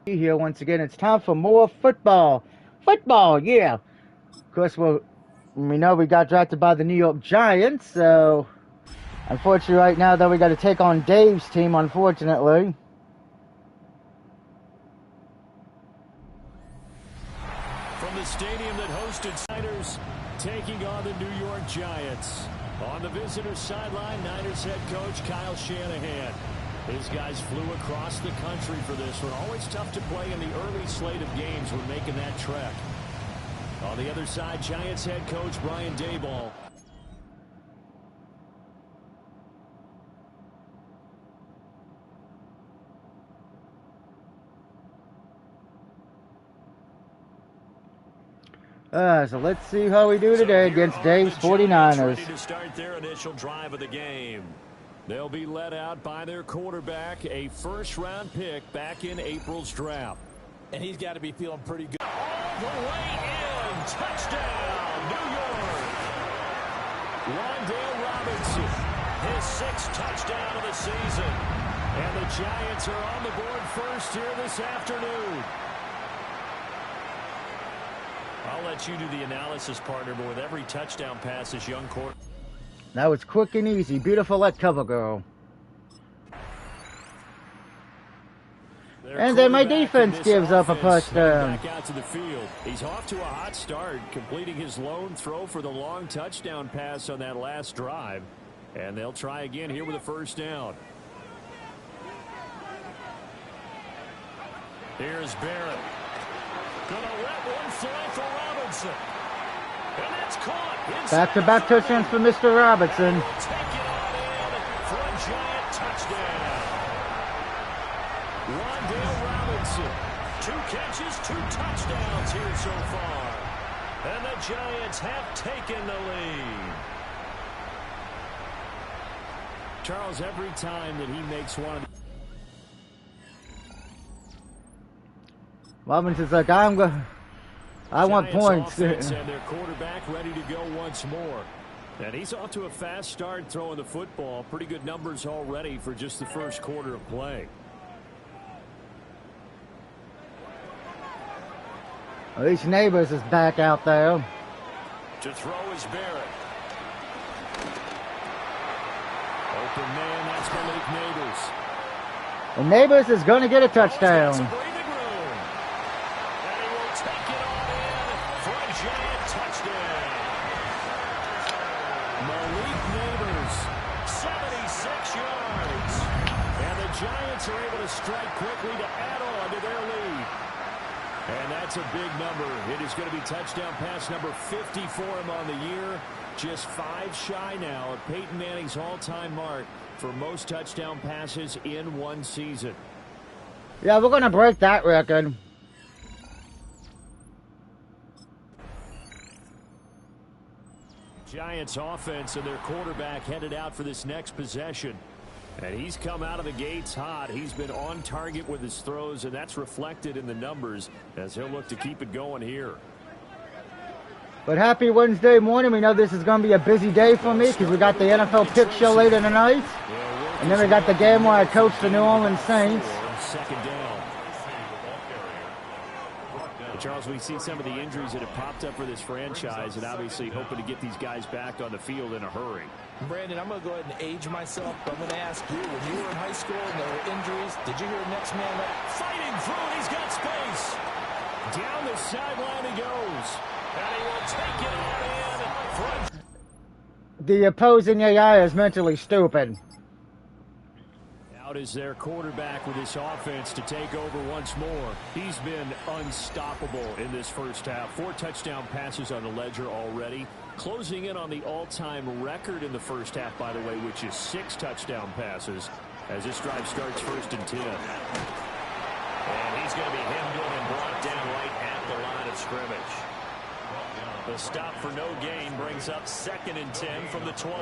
Here once again, it's time for more football. Football, yeah. Of course, we know we got drafted by the New York Giants, so unfortunately right now, though, we got to take on Dave's team, unfortunately. From the stadium that hosted Niners, taking on the New York Giants. On the visitor's sideline, Niners head coach Kyle Shanahan. His guys flew across the country for this one. Always tough to play in the early slate of games when making that trek. On the other side, Giants head coach Brian Daboll. So let's see how we do today against Dave's 49ers. Ready to start their initial drive of the game. They'll be led out by their quarterback, a first-round pick back in April's draft. And he's got to be feeling pretty good. All the way in. Touchdown, New York. Wan'Dale Robinson, his 6th touchdown of the season. And the Giants are on the board first here this afternoon. I'll let you do the analysis, partner, but with every touchdown pass, this young quarterback. That was quick and easy. Beautiful at cover girl. And then my defense gives up a touchdown. Back out to the field. He's off to a hot start, completing his lone throw for the long touchdown pass on that last drive. And they'll try again here with a first down. Here's Barrett. Gonna let one fly for Robinson. And that's caught. Back-to-back touchdowns for Mr. Robinson. Take it on in for a Giant touchdown. Wan'Dale Robinson. 2 catches, 2 touchdowns here so far. And the Giants have taken the lead. Charles, every time that he makes one of the Robinson's like, I want points. And their quarterback ready to go once more. And he's off to a fast start throwing the football. Pretty good numbers already for just the first quarter of play. At least Neighbors is back out there. To throw is Barrett. Open man, that's Malik Neighbors. And Neighbors is going to get a touchdown. Giants are able to strike quickly to add on to their lead. And that's a big number. It is going to be touchdown pass number 50 for him on the year. Just 5 shy now of Peyton Manning's all-time mark for most touchdown passes in one season. Yeah, we're going to break that record. Giants offense and their quarterback headed out for this next possession. And he's come out of the gates hot. He's been on target with his throws, and that's reflected in the numbers as he'll look to keep it going here. But happy Wednesday morning. We know this is going to be a busy day for me because we got the NFL Pick Show later tonight. And then we got the game where I coach the New Orleans Saints. Second down. Charles, we've seen some of the injuries that have popped up for this franchise, and obviously hoping to get these guys back on the field in a hurry. Brandon, I'm going to go ahead and age myself, but I'm going to ask you, when you were in high school and there were injuries, did you hear next man up? Fighting through, and he's got space. Down the sideline he goes. And he will take it on in. The opposing AI is mentally stupid. Out is their quarterback with his offense to take over once more. He's been unstoppable in this first half. 4 touchdown passes on the ledger already. Closing in on the all-time record in the first half, by the way, which is 6 touchdown passes as this drive starts 1st and 10. And he's going to be hemmed in and brought down right at the line of scrimmage. The stop for no gain brings up 2nd and 10 from the 20.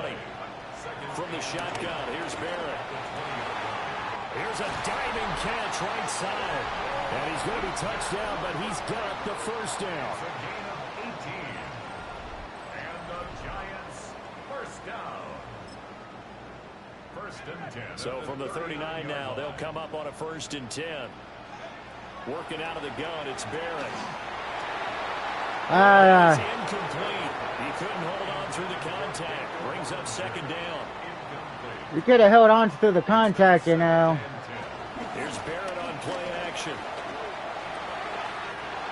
From the shotgun, here's Barrett. Here's a diving catch right side. And he's going to be touched down, but he's got the first down. So from the 39 now, they'll come up on a 1st and 10. Working out of the gun, it's Barrett. Ah, It's incomplete. He couldn't hold on through the contact. Brings up second down. you could have held on through the contact, you know. Here's Barrett on play action.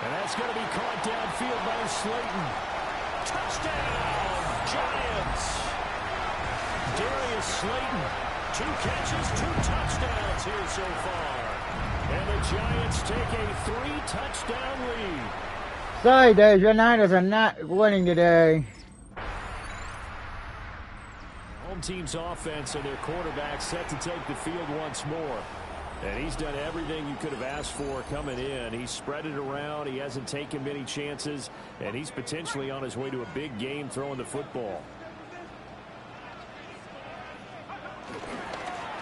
And that's going to be caught downfield by Slayton. Touchdown, Giants. Darius Slayton, 2 catches, 2 touchdowns here so far. And the Giants take a 3-touchdown lead. Sorry, Dave, your Niners are not winning today. Home team's offense and their quarterback set to take the field once more. And he's done everything you could have asked for coming in. He's spread it around. He hasn't taken many chances. And he's potentially on his way to a big game throwing the football.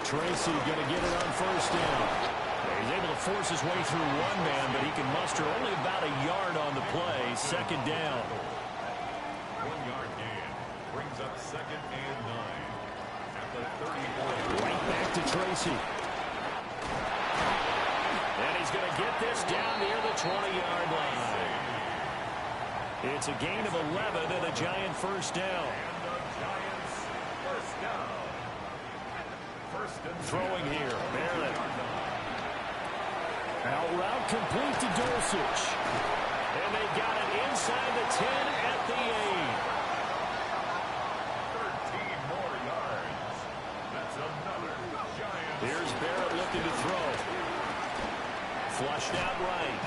Tracy going to get it on first down. He's able to force his way through one man, but he can muster only about a yard on the play. Second down. 1-yard gain brings up 2nd and 9 at the 34. Right back to Tracy. And he's going to get this down near the 20-yard line. It's a gain of 11 and a Giant first down. And the Giants first down. Throwing here, Barrett. Out route complete to Dulcich. And they got it inside the 10 at the 13 more yards. That's another Giants. 8. Here's Barrett looking to throw. Flushed out right.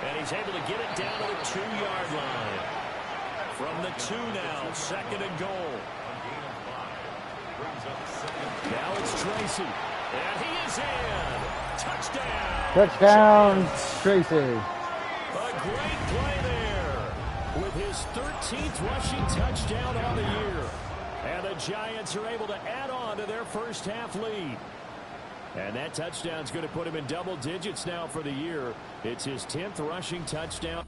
And he's able to get it down to the 2-yard line. From the 2 now, 2nd and goal. Now it's Tracy. And he is in. Touchdown. Touchdown, Tracy. A great play there. With his 13th rushing touchdown on the year. And the Giants are able to add on to their first half lead. And that touchdown's going to put him in double digits now for the year. It's his 10th rushing touchdown.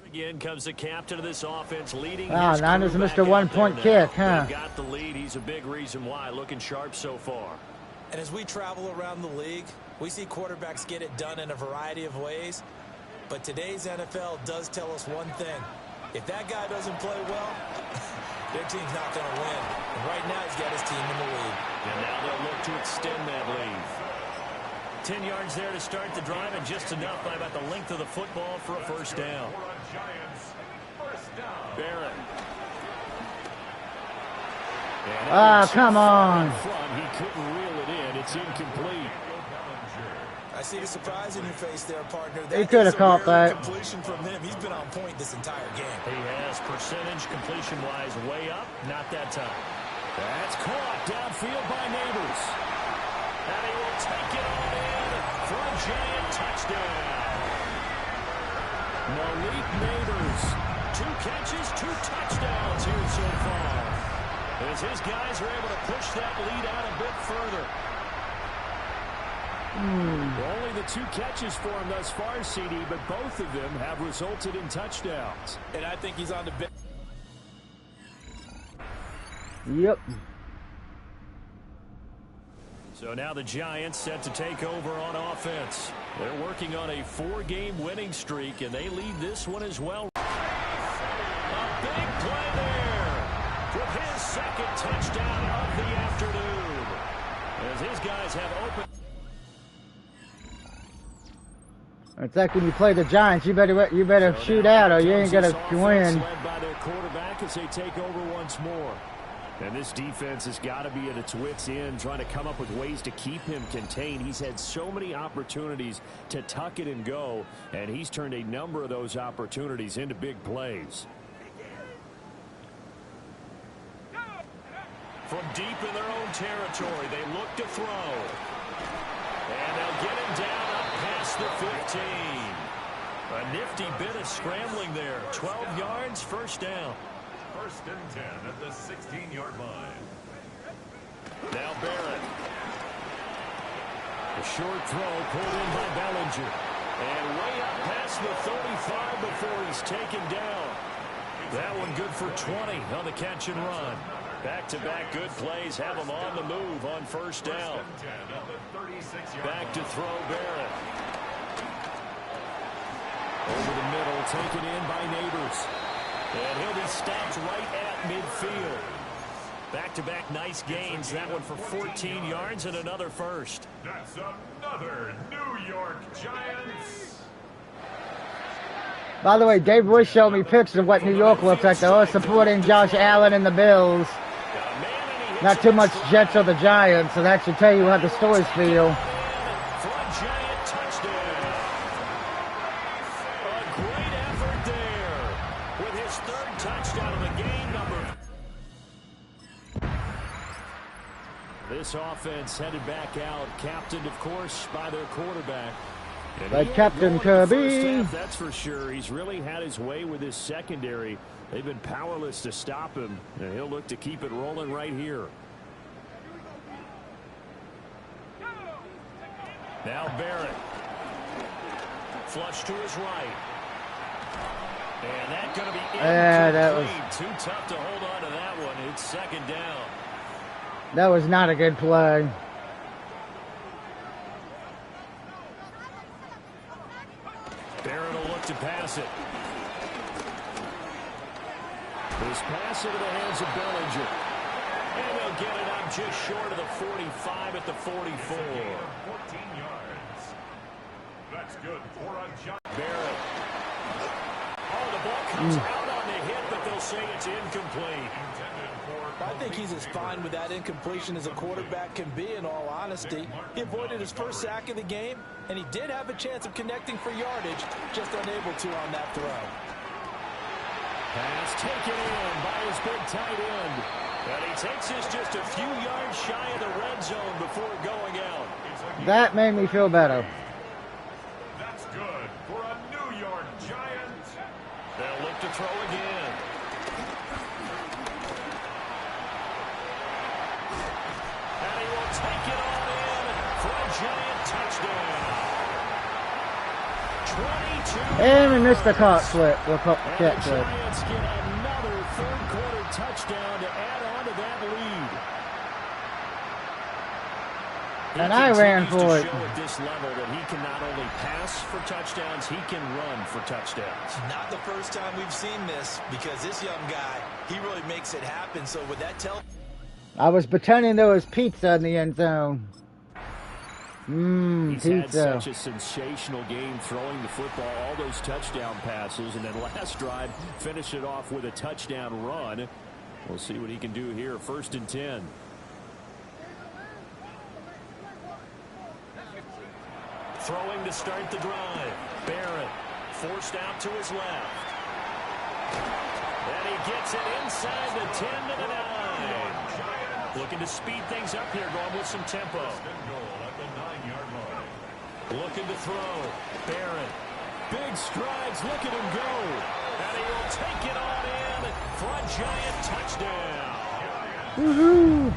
Again comes the captain of this offense leading. Wow, his Niners crew missed back a out 1-point there now. kick, huh? They've got the lead. He's a big reason why. Looking sharp so far. And as we travel around the league, we see quarterbacks get it done in a variety of ways. But today's NFL does tell us one thing. If that guy doesn't play well, their team's not going to win. And right now, he's got his team in the lead. And now they'll look to extend that lead. 10 yards there to start the drive, and just enough by about the length of the football for a first down. Barrett. Ah, come on. Front, he couldn't reel it in. It's incomplete. I see the surprise in your face there, partner. He could have caught that. Completion from him. He's been on point this entire game. He has percentage completion-wise way up. Not that time. That's caught downfield by Neighbors. And he will take it on in for a Giant touchdown. Malik Neighbors. 2 catches, 2 touchdowns here so far. As his guys are able to push that lead out a bit further. Only the 2 catches for him thus far, CD, but both of them have resulted in touchdowns. And I think he's on the bench. Yep. So now the Giants set to take over on offense. They're working on a 4-game winning streak, and they lead this one as well. A big play there with his 2nd touchdown of the afternoon. As his guys have opened. It's like when you play the Giants, you better shoot out or you ain't gonna win. Led by their quarterback as they take over once more. And this defense has got to be at its wits' end, trying to come up with ways to keep him contained. He's had so many opportunities to tuck it and go, and he's turned a number of those opportunities into big plays. From deep in their own territory, they look to throw. And they'll get him down up past the 15. A nifty bit of scrambling there. 12 yards, first down. 1st and 10 at the 16-yard line. Now Barrett. A short throw pulled in by Bellinger. And way up past the 35 before he's taken down. That one good for 20 on the catch and run. Back-to-back good plays have them on the move on first down. Back to throw Barrett. Over the middle, taken in by Neighbors. And he'll be stopped right at midfield. Back-to-back nice gains. That one for 14 yards and another first. That's another New York Giants. By the way, Dave Bush showed me pictures of what New York looks like. They're all supporting Josh Allen and the Bills. Not too much Jets or the Giants, so that should tell you how the stories feel. For a Giant touchdown. A great effort there with his third touchdown of the game, This offense headed back out, captained, of course, by their quarterback. Like Captain Kirby. Half, that's for sure. He's really had his way with his secondary. They've been powerless to stop him, and he'll look to keep it rolling right here. Now Barrett. Flush to his right. And that's going to be that was too tough to hold on to that one. It's second down. That was not a good play. Barrett will look to pass it. This pass into the hands of Bellinger. And they'll get it up just short of the 45 at the 44. 14 yards. That's good for a Giant. Barrett. Oh, the ball comes out on the hit, but they'll say it's incomplete. I think he's as fine with that incompletion as a quarterback can be, in all honesty. He avoided his first sack of the game, and he did have a chance of connecting for yardage, just unable to on that throw. Pass taken in by his big tight end. And he takes this just a few yards shy of the red zone before going out. That made me feel better. That's good for a New York Giant. They'll look to throw again. And he will take it all in for a Giant touchdown. 22. And we missed the cat flip. And the Giants get another third-quarter touchdown to add on to that lead. And I ran for it. Show at this level that he can not only pass for touchdowns, he can run for touchdowns. Not the first time we've seen this, because this young guy, he really makes it happen. So would that tell? I was pretending there was pizza in the end zone. He's had Pizza. such a sensational game throwing the football, all those touchdown passes, and then last drive finished it off with a touchdown run. We'll see what he can do here. 1st and 10. Throwing to start the drive. Barrett forced out to his left. And he gets it inside the 10 to the 9. Looking to speed things up here, going with some tempo. Looking to throw. Barrett. Big strides. Look at him go. And he will take it on in for a Giant touchdown. Woohoo!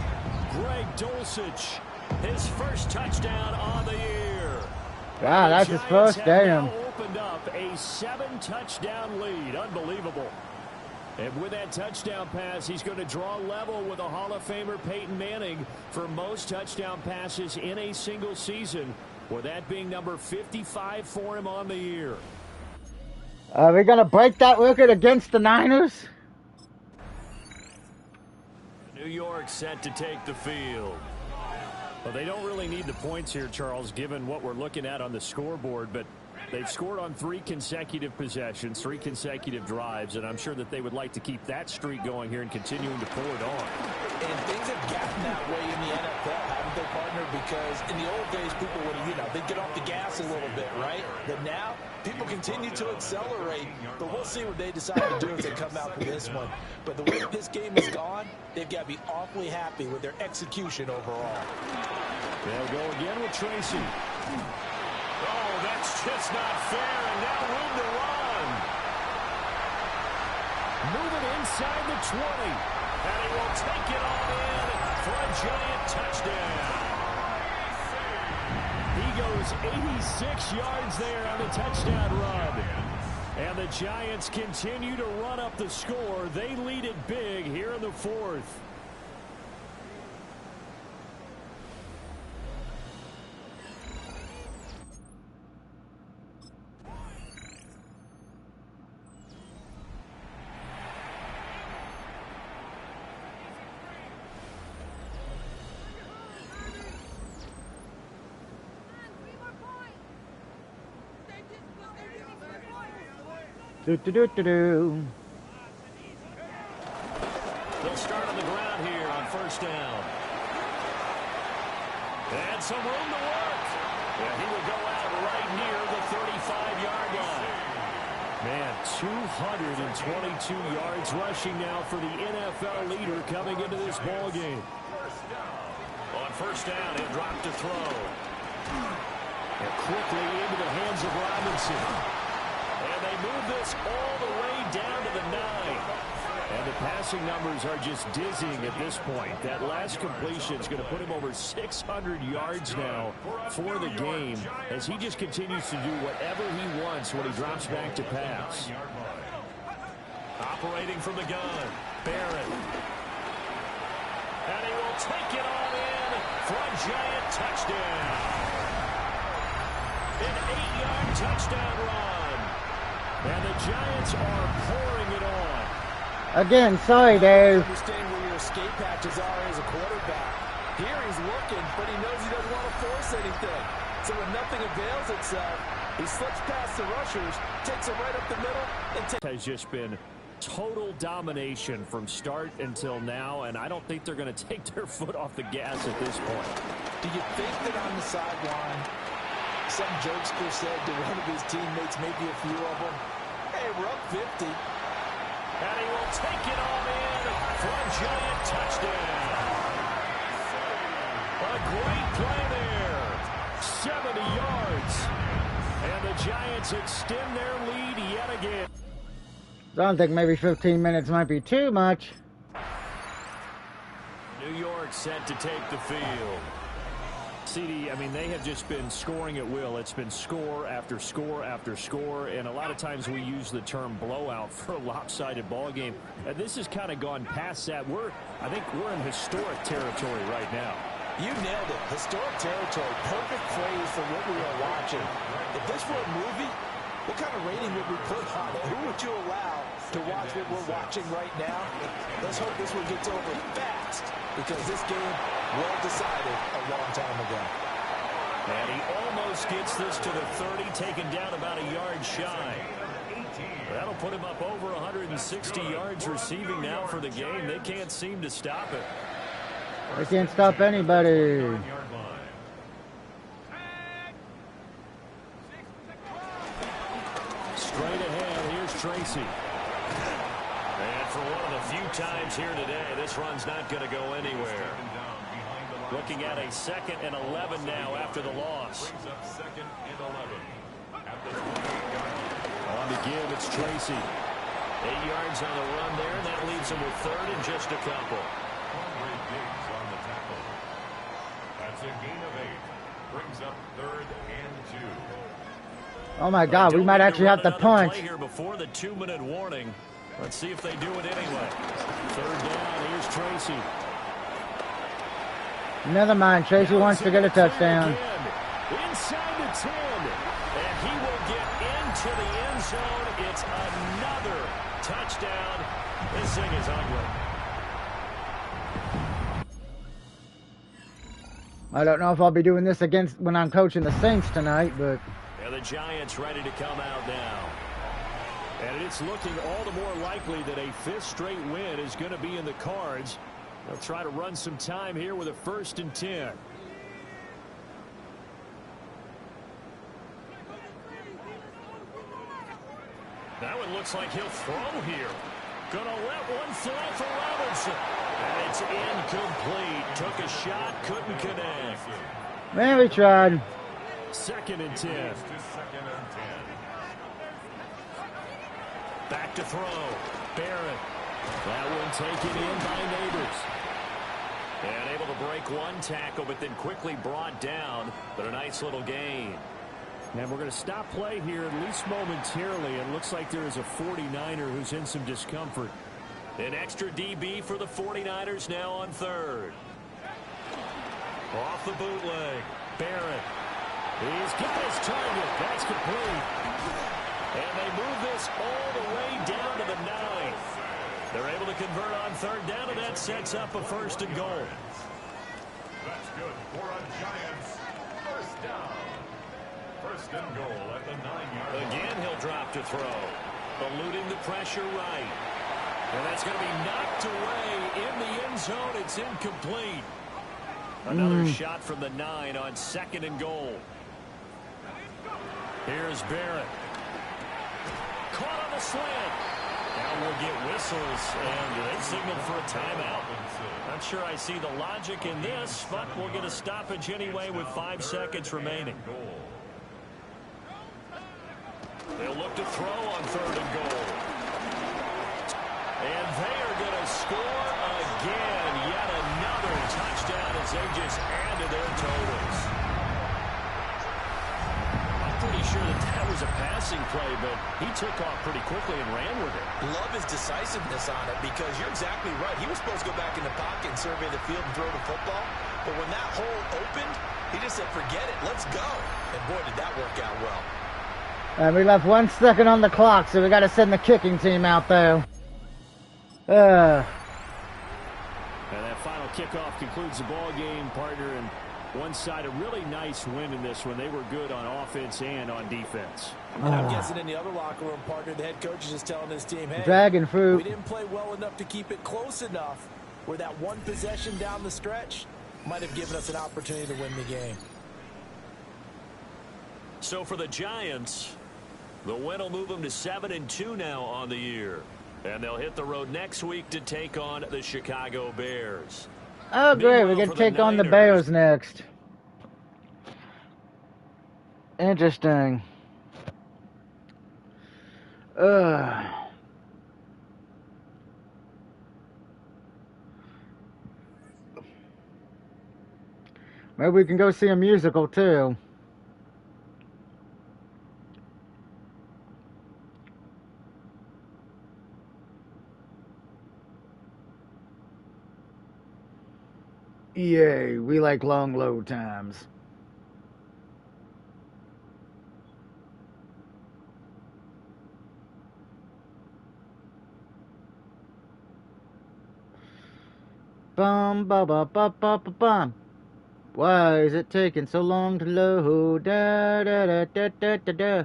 Greg Dulcich, his first touchdown on the year. Wow, that's his first. Damn. Now opened up a 7-touchdown lead. Unbelievable. And with that touchdown pass, he's going to draw level with a Hall of Famer Peyton Manning for most touchdown passes in a single season, with that being number 55 for him on the year. Are we going to break that record against the Niners? New York set to take the field. Well, they don't really need the points here, Charles, given what we're looking at on the scoreboard, but they've scored on 3 consecutive possessions, 3 consecutive drives, and I'm sure that they would like to keep that streak going here and continuing to pull it on. And things have gotten that way in the NFL, haven't they, partner? Because in the old days, people would, they'd get off the gas a little bit, right? But now, people continue to accelerate, but we'll see what they decide to do as they come out for this one. But the way that this game has gone, they've got to be awfully happy with their execution overall. They'll go again with Tracy. Oh, that's just not fair, and now room to run. Moving inside the 20, and he will take it on in for a Giant touchdown. He goes 86 yards there on the touchdown run. And the Giants continue to run up the score. They lead it big here in the 4th. Do. They'll start on the ground here on first down. And some room to work. Yeah, he will go out right near the 35-yard line. Man, 222 yards rushing now for the NFL leader coming into this ball game. On first down, he'll drop to throw. And quickly into the hands of Robinson. And they move this all the way down to the 9. And the passing numbers are just dizzying at this point. That last completion is going to put him over 600 yards now for the game as he just continues to do whatever he wants when he drops back to pass. Operating from the gun, Barrett. And he will take it on in for a giant touchdown. An 8-yard touchdown run. And the Giants are pouring it on. Again, sorry, Dave. I understand where your escape patches are as a quarterback. Here he's looking, but he knows he doesn't want to force anything. So when nothing avails itself, he slips past the rushers, takes it right up the middle, and has just been total domination from start until now, and I don't think they're going to take their foot off the gas at this point. Do you think that on the sideline, some jokester said to one of his teammates, maybe a few of them, hey, we're up 50. And he will take it on in for a giant touchdown. A great play there. 70 yards. And the Giants extend their lead yet again. I don't think maybe 15 minutes might be too much. New York set to take the field. CD, I mean, they have just been scoring at will. It's been score after score after score, and a lot of times we use the term blowout for a lopsided ball game. And this has kind of gone past that. I think we're in historic territory right now. You nailed it. Historic territory. Perfect phrase for what we are watching. If this were a movie, what kind of rating would we put on it? Who would you allow to watch what we're watching right now? Let's hope this one gets over fast, because this game well decided a long time ago. And he almost gets this to the 30, taken down about a yard shy. That'll put him up over 160 yards receiving now for the game. They can't seem to stop it. They can't stop anybody. Straight ahead, here's Tracy. And for one of the few times here today, this run's not going to go anywhere. Looking at a 2nd and 11 now after the loss. On to give, it's Tracy. 8 yards on the run there, and that leaves him with 3rd and just a couple. That's a gain of 8. Brings up 3rd and 2. Oh my God, we might actually have to punt. Here before the 2-minute warning. Let's see if they do it anyway. 3rd down, here's Tracy. Never mind, Tracy wants to get a touchdown. Inside the 10, and he will get into the end zone. It's another touchdown. This thing is ugly. I don't know if I'll be doing this against when I'm coaching the Saints tonight, but And the Giants ready to come out now. And it's looking all the more likely that a 5th straight win is going to be in the cards. They'll try to run some time here with a 1st and 10. That one looks like he'll throw here. Gonna let one fly for Robinson. And it's incomplete. Took a shot, couldn't connect. man, we tried. 2nd and 10. Back to throw. Barrett. That one taken in by Neighbors. And able to break one tackle, but then quickly brought down. But a nice little gain. And we're going to stop play here, at least momentarily. It looks like there is a 49er who's in some discomfort. An extra DB for the 49ers now on 3rd. Off the bootleg. Barrett. He's got his target. That's complete. And they move this all the way down to the 9. They're able to convert on 3rd down, and that sets up a 1st and goal. That's good for a Giants 1st down. 1st and goal at the 9-yard line. Again, he'll drop to throw. Eluding the pressure right. And that's going to be knocked away in the end zone. It's incomplete. Another shot from the 9 on 2nd and goal. Here's Barrett. Caught on the slant. Now we'll get whistles, and they signal for a timeout. Not sure I see the logic in this, but we'll get a stoppage anyway with 5 seconds remaining. They'll look to throw on 3rd and goal. And they are going to score again. Yet another touchdown as they just added their totals. I'm pretty sure that was a passing play, but he took off pretty quickly and ran with it. Love his decisiveness on it because you're exactly right. He was supposed to go back in the pocket and survey the field and throw the football. But when that hole opened, he just said, forget it, let's go. And boy, did that work out well. And we left 1 second on the clock, so we got to send the kicking team out there. And that final kickoff concludes the ball game, partner. And one side, a really nice win in this one. They were good on offense and on defense. And I'm guessing in the other locker room, partner, the head coach is just telling his team, hey, Dragon fruit. We didn't play well enough to keep it close enough where that one possession down the stretch might have given us an opportunity to win the game. So for the Giants, the win will move them to 7-2 now on the year. And they'll hit the road next week to take on the Chicago Bears. Oh, great. We're going to take on the Bears next. Interesting. Maybe we can go see a musical, too. Yay, we like long load times. Bum ba ba ba ba ba bum. Why is it taking so long to load? Da da da da da da da.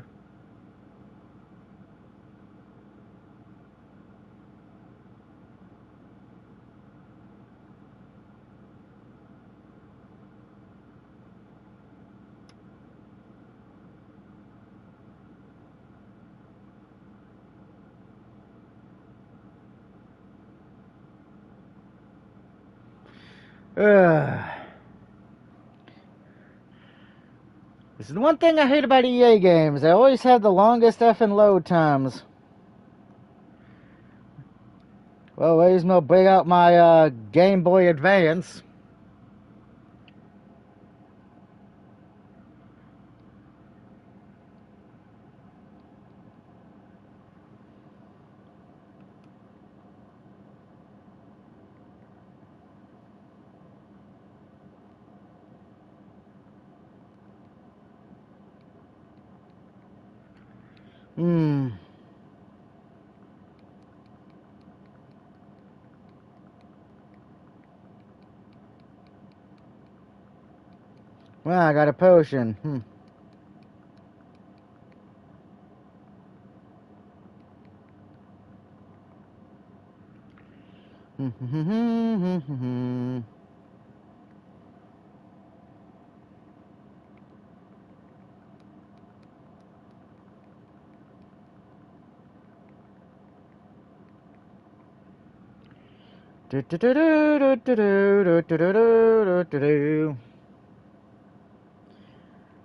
This is the one thing I hate about EA games. They always have the longest effing load times. Well, where's me bring out my Game Boy Advance. Well, I got a potion.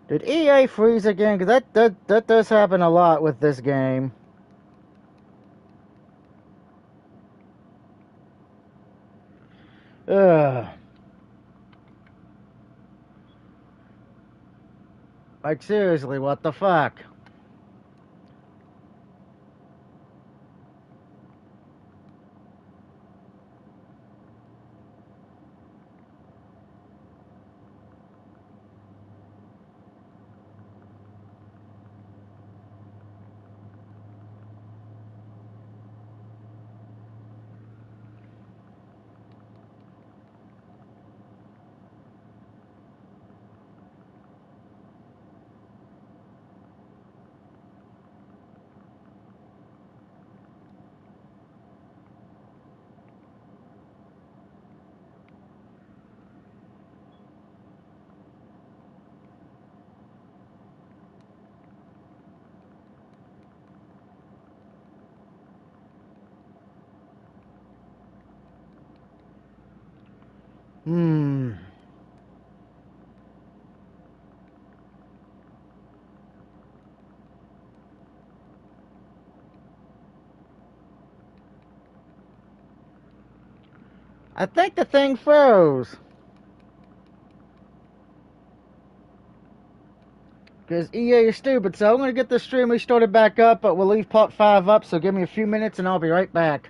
Did EA freeze again? Because that does happen a lot with this game. Ugh. Like, seriously, what the fuck? Hmm. I think the thing froze. Because EA is stupid. So I'm going to get this stream restarted back up, but we'll leave part 5 up. So give me a few minutes and I'll be right back.